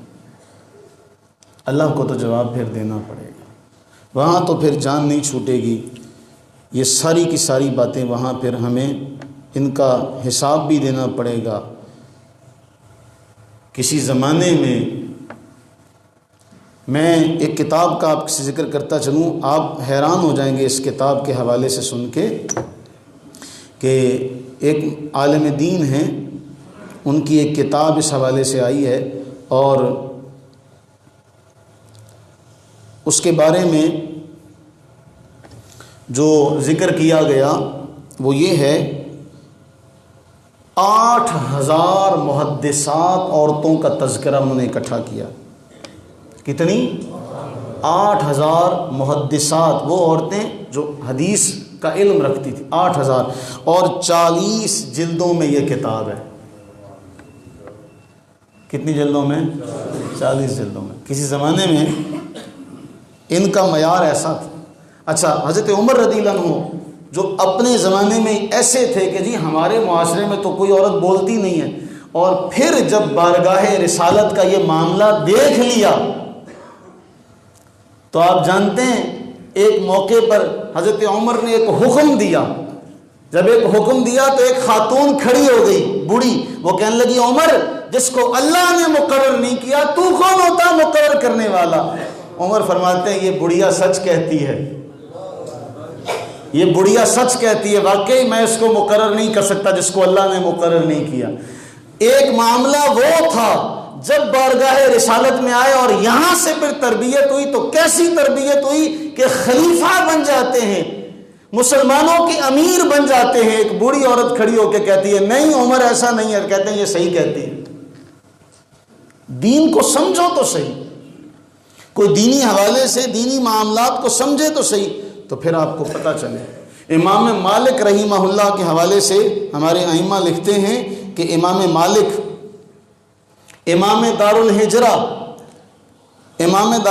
اللہ کو تو جواب پھر دینا پڑے گا، وہاں تو پھر جان نہیں چھوٹے گی۔ یہ ساری کی ساری باتیں وہاں پھر ہمیں ان کا حساب بھی دینا پڑے گا۔ کسی زمانے میں ایک کتاب کا آپ سے ذکر کرتا چلوں، آپ حیران ہو جائیں گے اس کتاب کے حوالے سے سن کے، کہ ایک عالم دین ہیں، ان کی ایک کتاب اس حوالے سے آئی ہے، اور اس کے بارے میں جو ذکر کیا گیا وہ یہ ہے 8000 محدثات عورتوں کا تذکرہ انہوں نے اکٹھا کیا۔ کتنی؟ 8000 محدثات، وہ عورتیں جو حدیث کا علم رکھتی تھی، 8000، اور 40 جلدوں میں یہ کتاب ہے۔ کتنی جلدوں میں؟ 40 جلدوں میں۔ کسی زمانے میں ان کا معیار ایسا تھا۔ اچھا حضرت عمر رضی اللہ عنہ جو اپنے زمانے میں ایسے تھے کہ جی ہمارے معاشرے میں تو کوئی عورت بولتی نہیں ہے، اور پھر جب بارگاہ رسالت کا یہ معاملہ دیکھ لیا تو آپ جانتے ہیں ایک موقع پر حضرت عمر نے ایک حکم دیا۔ جب ایک حکم دیا تو ایک خاتون کھڑی ہو گئی بوڑھی، وہ کہنے لگی عمر جس کو اللہ نے مقرر نہیں کیا تو کون ہوتا مقرر کرنے والا؟ عمر فرماتے ہیں یہ بڑھیا سچ کہتی ہے، یہ بڑھیا سچ کہتی ہے، واقعی میں اس کو مقرر نہیں کر سکتا جس کو اللہ نے مقرر نہیں کیا۔ ایک معاملہ وہ تھا جب بارگاہ رسالت میں آئے اور یہاں سے پھر تربیت ہوئی، تو کیسی تربیت ہوئی کہ خلیفہ بن جاتے ہیں، مسلمانوں کی امیر بن جاتے ہیں. ایک بوڑھی عورت کھڑی ہو کے کہتی ہے نہیں عمر ایسا نہیں ہے، کہتے ہیں یہ صحیح کہتی ہے. دین کو سمجھو تو صحیح، کوئی دینی حوالے سے دینی معاملات کو سمجھے تو صحیح، تو پھر آپ کو پتہ چلے. امام مالک رحمہ اللہ کے حوالے سے ہمارے ائمہ لکھتے ہیں کہ امام مالک امام دار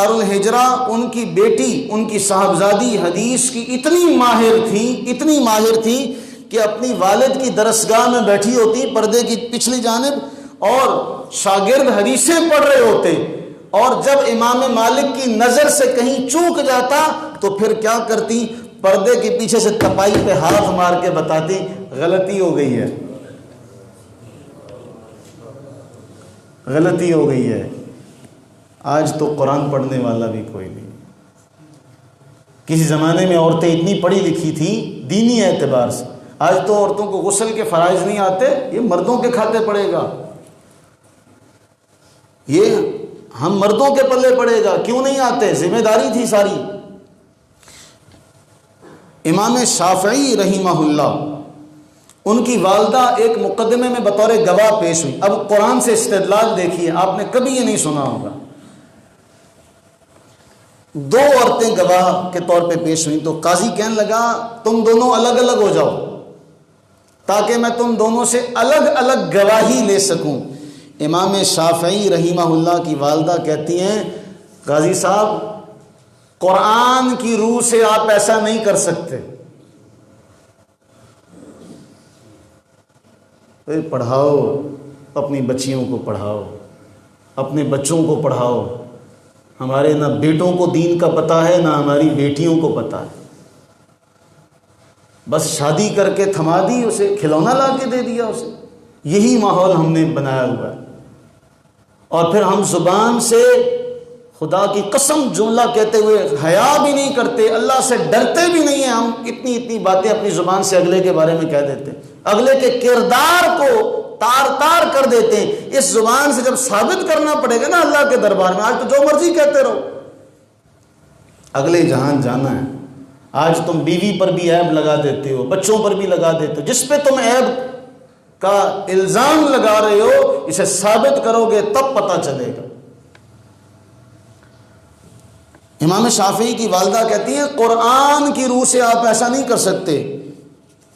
الہجرہ ان کی بیٹی، ان کی صاحبزادی حدیث کی اتنی ماہر تھی کہ اپنی والد کی درسگاہ میں بیٹھی ہوتی پردے کی پچھلی جانب، اور شاگرد حدیثیں پڑھ رہے ہوتے، اور جب امام مالک کی نظر سے کہیں چوک جاتا تو پھر کیا کرتی، پردے کے پیچھے سے تپائی پہ ہاتھ مار کے بتاتی غلطی ہو گئی ہے، غلطی ہو گئی ہے. آج تو قرآن پڑھنے والا بھی کوئی نہیں. کسی زمانے میں عورتیں اتنی پڑھی لکھی تھیں دینی اعتبار سے، آج تو عورتوں کو غسل کے فرائض نہیں آتے، یہ مردوں کے کھاتے پڑے گا، یہ ہم مردوں کے پلے پڑے گا. کیوں نہیں آتے؟ ذمہ داری تھی ساری. امام شافعی رحمہ اللہ ان کی والدہ ایک مقدمے میں بطور گواہ پیش ہوئی. اب قرآن سے استدلال دیکھیے، آپ نے کبھی یہ نہیں سنا ہوگا. دو عورتیں گواہ کے طور پہ پیش ہوئیں تو قاضی کہنے لگا تم دونوں الگ الگ ہو جاؤ تاکہ میں تم دونوں سے الگ الگ گواہی لے سکوں. امام شافعی رحمہ اللہ کی والدہ کہتی ہیں قاضی صاحب قرآن کی روح سے آپ ایسا نہیں کر سکتے. پڑھاؤ اپنی بچیوں کو، پڑھاؤ اپنے بچوں کو، پڑھاؤ. ہمارے نہ بیٹوں کو دین کا پتہ ہے نہ ہماری بیٹیوں کو پتہ ہے. بس شادی کر کے تھما دی، اسے کھلونا لا کے دے دیا اسے. یہی ماحول ہم نے بنایا ہوا ہے. اور پھر ہم زبان سے خدا کی قسم جملہ کہتے ہوئے حیا بھی نہیں کرتے، اللہ سے ڈرتے بھی نہیں ہیں. ہم اتنی باتیں اپنی زبان سے اگلے کے بارے میں کہہ دیتے ہیں، اگلے کے کردار کو تار تار کر دیتے ہیں. اس زبان سے جب ثابت کرنا پڑے گا نا اللہ کے دربار میں، آج تو جو مرضی کہتے رہو، اگلے جہان جانا ہے. آج تم بیوی پر بھی عیب لگا دیتے ہو، بچوں پر بھی لگا دیتے ہو. جس پہ تم عیب کا الزام لگا رہے ہو اسے ثابت کرو گے تب پتہ چلے گا. امام شافعی کی والدہ کہتی ہیں قرآن کی روح سے آپ ایسا نہیں کر سکتے،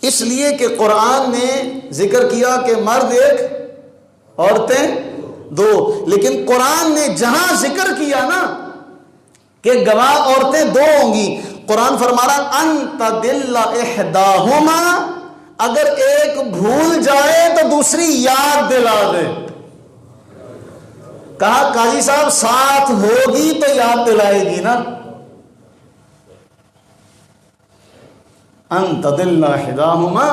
اس لیے کہ قرآن نے ذکر کیا کہ مرد ایک عورتیں دو، لیکن قرآن نے جہاں ذکر کیا نا کہ گواہ عورتیں دو ہوں گی، قرآن فرما رہا ان تدل احداہما، اگر ایک بھول جائے تو دوسری یاد دلا دے. کہا قاضی صاحب ساتھ ہوگی تو یاد دلائے گی نا. ان تدل احداہما،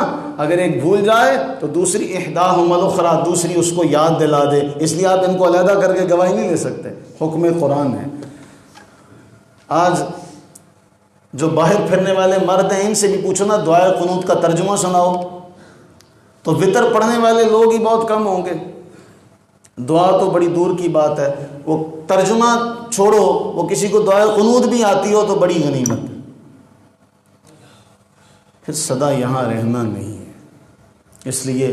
اگر ایک بھول جائے تو دوسری احداہما الاخری، دوسری اس کو یاد دلا دے. اس لیے آپ ان کو علیحدہ کر کے گواہی نہیں لے سکتے، حکم قرآن ہے. آج جو باہر پھرنے والے مرد ہیں ان سے بھی پوچھو نا دعائے قنوت کا ترجمہ سناؤ تو وطر پڑھنے والے لوگ ہی بہت کم ہوں گے. دعا تو بڑی دور کی بات ہے، وہ ترجمہ چھوڑو، وہ کسی کو دعائے قنوت بھی آتی ہو تو بڑی غنیمت ہے. پھر سدا یہاں رہنا نہیں ہے. اس لیے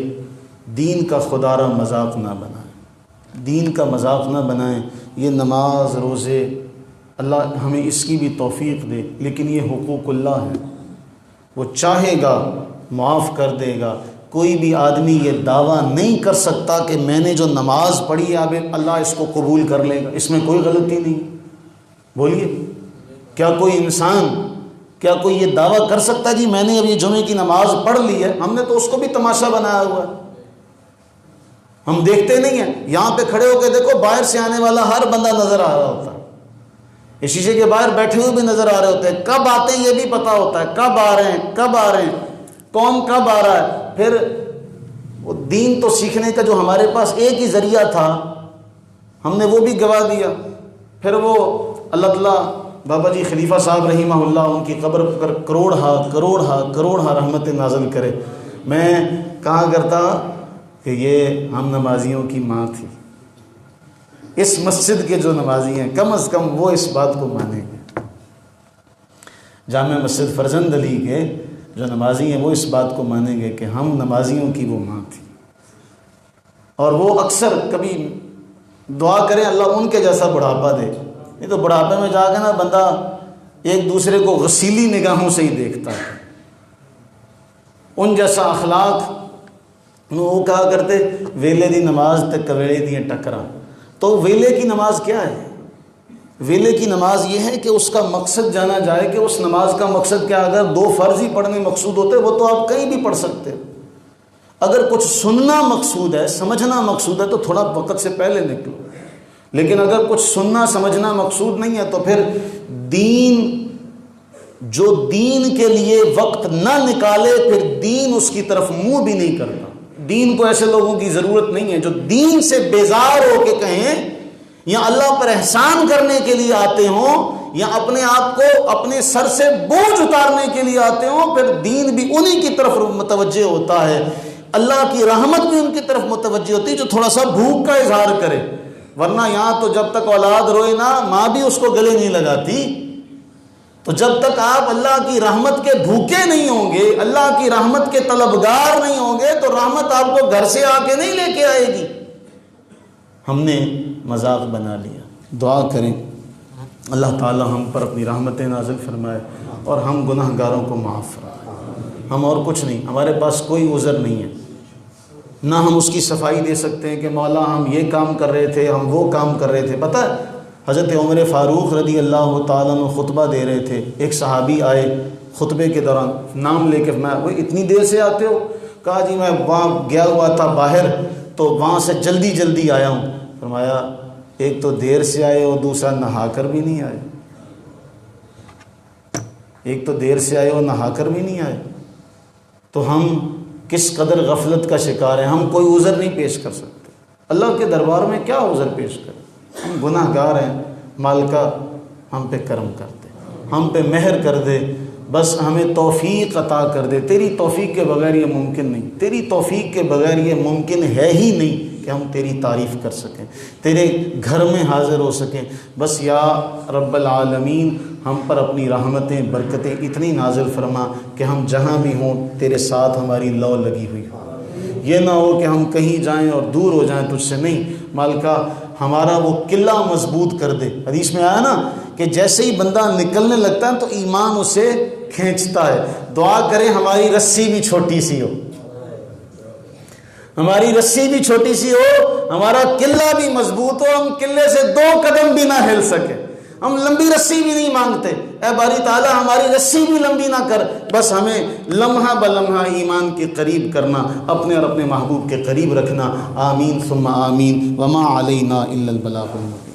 دین کا خدارہ مذاق نہ بنائیں، دین کا مذاق نہ بنائیں. یہ نماز روزے اللہ ہمیں اس کی بھی توفیق دے، لیکن یہ حقوق اللہ ہے، وہ چاہے گا معاف کر دے گا. کوئی بھی آدمی یہ دعویٰ نہیں کر سکتا کہ میں نے جو نماز پڑھی اب اللہ اس کو قبول کر لے گا، اس میں کوئی غلطی نہیں. بولیے کیا کوئی انسان، کیا کوئی یہ دعویٰ کر سکتا ہے جی میں نے اب یہ جمعے کی نماز پڑھ لی ہے؟ ہم نے تو اس کو بھی تماشا بنایا ہوا ہے. ہم دیکھتے نہیں ہیں، یہاں پہ کھڑے ہو کے دیکھو باہر سے آنے والا ہر بندہ نظر آ رہا ہوتا ہے، اس شیشے کے باہر بیٹھے ہوئے بھی نظر آ رہے ہوتے ہیں. کب آتے ہیں یہ بھی پتا ہوتا ہے، کب آ رہے ہیں، کب آ رہے ہیں، کون کب آ رہا ہے. پھر وہ دین تو سیکھنے کا جو ہمارے پاس ایک ہی ذریعہ تھا ہم نے وہ بھی گوا دیا. پھر وہ اللہ تعالیٰ بابا جی خلیفہ صاحب رحمہ اللہ ان کی قبر پر کروڑ رحمت نازل کرے. میں کہا کرتا کہ یہ ہم نمازیوں کی ماں تھی. اس مسجد کے جو نمازی ہیں کم از کم وہ اس بات کو مانیں گے. جامع مسجد فرزند علی کے جو نمازی ہیں وہ اس بات کو مانیں گے کہ ہم نمازیوں کی وہ ماں تھی، اور وہ اکثر کبھی دعا کریں اللہ ان کے جیسا بڑھاپا دے، نہیں تو بڑھاپے میں جا کے نا بندہ ایک دوسرے کو غسیلی نگاہوں سے ہی دیکھتا ہے، ان جیسا اخلاق۔ وہ کہا کرتے ویلے دی نماز تے کویلے دی ٹکرا۔ تو ویلے کی نماز کیا ہے؟ ویلے کی نماز یہ ہے کہ اس کا مقصد جانا جائے کہ اس نماز کا مقصد کیا، اگر 2 فرض ہی پڑھنے مقصود ہوتے وہ تو آپ کہیں بھی پڑھ سکتے، اگر کچھ سننا مقصود ہے، سمجھنا مقصود ہے تو تھوڑا وقت سے پہلے نکلو، لیکن اگر کچھ سننا سمجھنا مقصود نہیں ہے تو پھر جو دین کے لیے وقت نہ نکالے پھر دین اس کی طرف منہ بھی نہیں کرتا۔ دین کو ایسے لوگوں کی ضرورت نہیں ہے جو دین سے بیزار ہو کے کہیں یا اللہ پر احسان کرنے کے لیے آتے ہوں یا اپنے آپ کو اپنے سر سے بوجھ اتارنے کے لیے آتے ہوں، پھر دین بھی انہی کی طرف متوجہ ہوتا ہے، اللہ کی رحمت بھی ان کی طرف متوجہ ہوتی ہے جو تھوڑا سا بھوک کا اظہار کرے، ورنہ یہاں تو جب تک اولاد روئے نا ماں بھی اس کو گلے نہیں لگاتی۔ تو جب تک آپ اللہ کی رحمت کے بھوکے نہیں ہوں گے، اللہ کی رحمت کے طلبگار نہیں ہوں گے تو رحمت آپ کو گھر سے آ کے نہیں لے کے آئے گی۔ ہم نے مذاق بنا لیا۔ دعا کریں اللہ تعالی ہم پر اپنی رحمتیں نازل فرمائے اور ہم گناہ گاروں کو معاف فرمائے۔ ہم اور کچھ نہیں، ہمارے پاس کوئی عذر نہیں ہے، نہ ہم اس کی صفائی دے سکتے ہیں کہ مولا ہم یہ کام کر رہے تھے، ہم وہ کام کر رہے تھے۔ پتہ ہے حضرت عمر فاروق رضی اللہ تعالیٰ عنہ خطبہ دے رہے تھے، ایک صحابی آئے خطبے کے دوران، نام لے کے میں وہ اتنی دیر سے آتے ہو؟ کہا جی میں وہاں گیا ہوا تھا باہر تو وہاں سے جلدی آیا ہوں۔ فرمایا ایک تو دیر سے آئے اور دوسرا نہا کر بھی نہیں آئے، ایک تو دیر سے آئے اور نہا کر بھی نہیں آئے۔ تو ہم کس قدر غفلت کا شکار ہیں، ہم کوئی عذر نہیں پیش کر سکتے، اللہ کے دربار میں کیا عذر پیش کریں؟ ہم گناہ گار ہیں، مالکہ ہم پہ کرم کر دے، ہم پہ مہر کر دے، بس ہمیں توفیق عطا کر دے۔ تیری توفیق کے بغیر یہ ممکن نہیں، تیری توفیق کے بغیر یہ ممکن ہے ہی نہیں کہ ہم تیری تعریف کر سکیں، تیرے گھر میں حاضر ہو سکیں۔ بس یا رب العالمین ہم پر اپنی رحمتیں برکتیں اتنی نازل فرما کہ ہم جہاں بھی ہوں تیرے ساتھ ہماری لو لگی ہوئی ہو، یہ نہ ہو کہ ہم کہیں جائیں اور دور ہو جائیں تجھ سے۔ نہیں مالکہ ہمارا وہ قلعہ مضبوط کر دے۔ حدیث میں آیا نا کہ جیسے ہی بندہ نکلنے لگتا ہے تو ایمان اسے کھینچتا ہے۔ دعا کریں ہماری رسی بھی چھوٹی سی ہو، ہماری رسی بھی چھوٹی سی ہو، ہمارا قلعہ بھی مضبوط ہو، ہم قلعے سے 2 قدم بھی نہ ہل سکے۔ ہم لمبی رسی بھی نہیں مانگتے، اے باری تعالیٰ ہماری رسی بھی لمبی نہ کر، بس ہمیں لمحہ بلمحہ ایمان کے قریب کرنا، اپنے اور اپنے محبوب کے قریب رکھنا۔ آمین ثم آمین۔ وما علینا الا البلاغ المبین۔